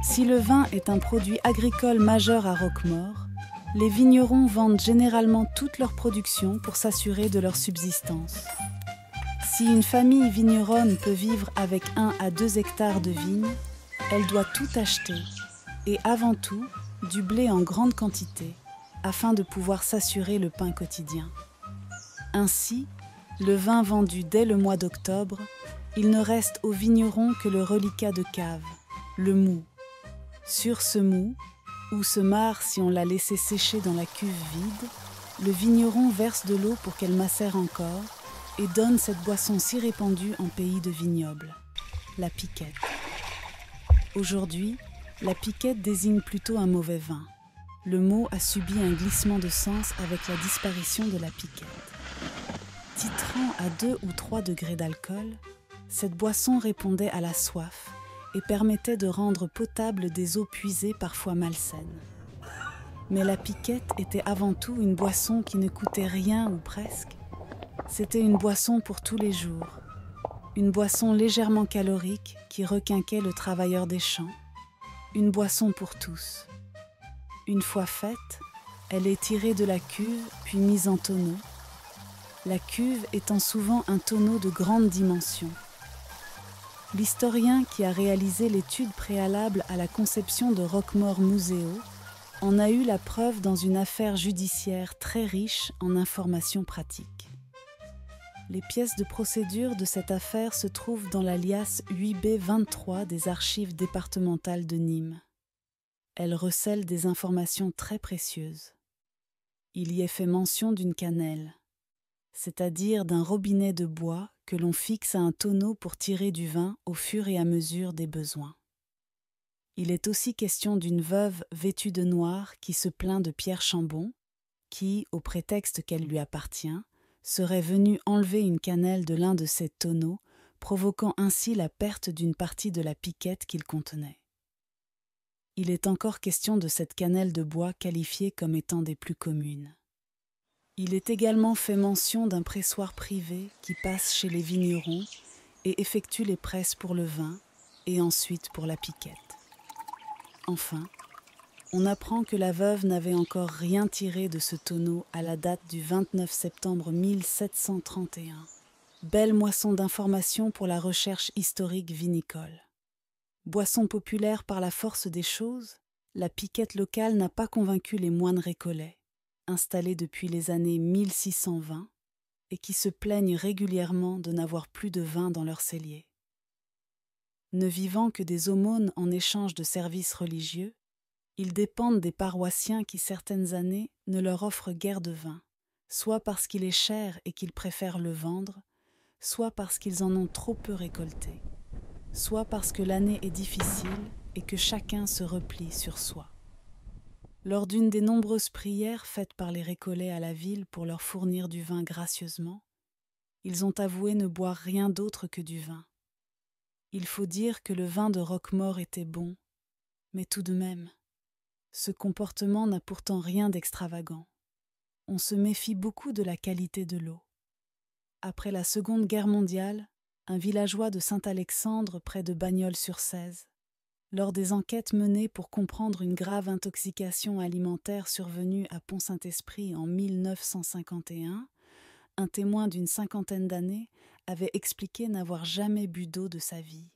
Si le vin est un produit agricole majeur à Roquemaure, les vignerons vendent généralement toute leur production pour s'assurer de leur subsistance. Si une famille vigneronne peut vivre avec 1 à 2 hectares de vignes, elle doit tout acheter, et avant tout, du blé en grande quantité, afin de pouvoir s'assurer le pain quotidien. Ainsi, le vin vendu dès le mois d'octobre, il ne reste aux vignerons que le reliquat de cave, le moût. Sur ce moût, ou ce marc si on l'a laissé sécher dans la cuve vide, le vigneron verse de l'eau pour qu'elle macère encore et donne cette boisson si répandue en pays de vignoble, la piquette. Aujourd'hui, la piquette désigne plutôt un mauvais vin. Le mot a subi un glissement de sens avec la disparition de la piquette. Titrant à 2 ou 3 degrés d'alcool, cette boisson répondait à la soif et permettait de rendre potable des eaux puisées parfois malsaines. Mais la piquette était avant tout une boisson qui ne coûtait rien ou presque. C'était une boisson pour tous les jours, une boisson légèrement calorique qui requinquait le travailleur des champs, une boisson pour tous. Une fois faite, elle est tirée de la cuve puis mise en tonneau, la cuve étant souvent un tonneau de grande dimension. L'historien qui a réalisé l'étude préalable à la conception de Roquemaure Muséo en a eu la preuve dans une affaire judiciaire très riche en informations pratiques. Les pièces de procédure de cette affaire se trouvent dans la liasse 8B23 des archives départementales de Nîmes. Elles recèlent des informations très précieuses. Il y est fait mention d'une cannelle, c'est-à-dire d'un robinet de bois que l'on fixe à un tonneau pour tirer du vin au fur et à mesure des besoins. Il est aussi question d'une veuve vêtue de noir qui se plaint de Pierre Chambon, qui, au prétexte qu'elle lui appartient, serait venue enlever une cannelle de l'un de ses tonneaux, provoquant ainsi la perte d'une partie de la piquette qu'il contenait. Il est encore question de cette cannelle de bois qualifiée comme étant des plus communes. Il est également fait mention d'un pressoir privé qui passe chez les vignerons et effectue les presses pour le vin et ensuite pour la piquette. Enfin, on apprend que la veuve n'avait encore rien tiré de ce tonneau à la date du 29 septembre 1731. Belle moisson d'informations pour la recherche historique vinicole. Boisson populaire par la force des choses, la piquette locale n'a pas convaincu les moines récollets, installés depuis les années 1620 et qui se plaignent régulièrement de n'avoir plus de vin dans leur cellier. Ne vivant que des aumônes en échange de services religieux, ils dépendent des paroissiens qui certaines années ne leur offrent guère de vin, soit parce qu'il est cher et qu'ils préfèrent le vendre, soit parce qu'ils en ont trop peu récolté, soit parce que l'année est difficile et que chacun se replie sur soi. Lors d'une des nombreuses prières faites par les récollets à la ville pour leur fournir du vin gracieusement, ils ont avoué ne boire rien d'autre que du vin. Il faut dire que le vin de Roquemaure était bon, mais tout de même, ce comportement n'a pourtant rien d'extravagant. On se méfie beaucoup de la qualité de l'eau. Après la Seconde Guerre mondiale, un villageois de Saint-Alexandre près de Bagnols-sur-Cèze, lors des enquêtes menées pour comprendre une grave intoxication alimentaire survenue à Pont-Saint-Esprit en 1951, un témoin d'une 50aine d'années avait expliqué n'avoir jamais bu d'eau de sa vie.